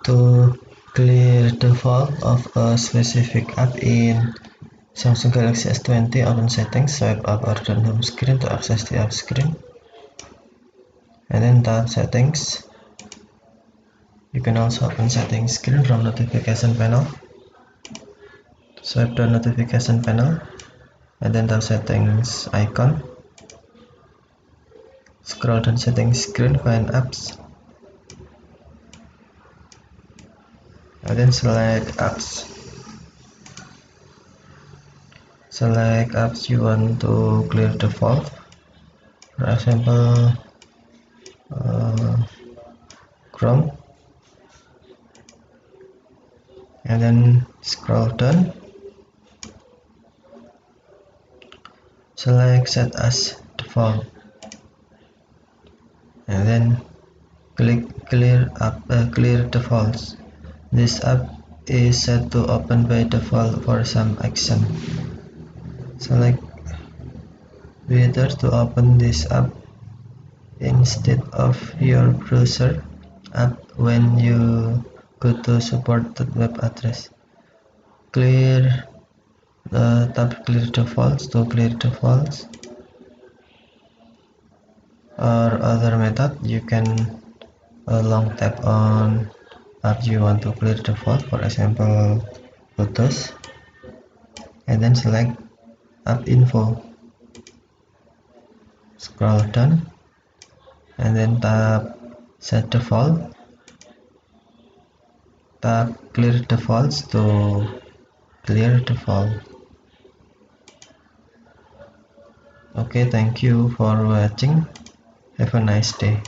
To clear default of a specific app in Samsung Galaxy S20, open Settings, swipe up or down home screen to access the app screen, and then tap Settings. You can also open Settings screen from Notification panel. Swipe down Notification panel, and then tap Settings icon. Scroll down Settings screen, find Apps, and then select Apps. Select apps you want to clear default. For example, Chrome, and then scroll down. Select Set as Default, and then click Clear Defaults. This app is set to open by default for some action. Select whether to open this app instead of your browser app when you go to supported web address. Tap Clear Defaults to clear defaults. Or other method, you can long tap on app you want to clear default, for example photos, and then select app info. Scroll down, and then tap set default. Tap clear defaults to clear default. Okay, thank you for watching. Have a nice day.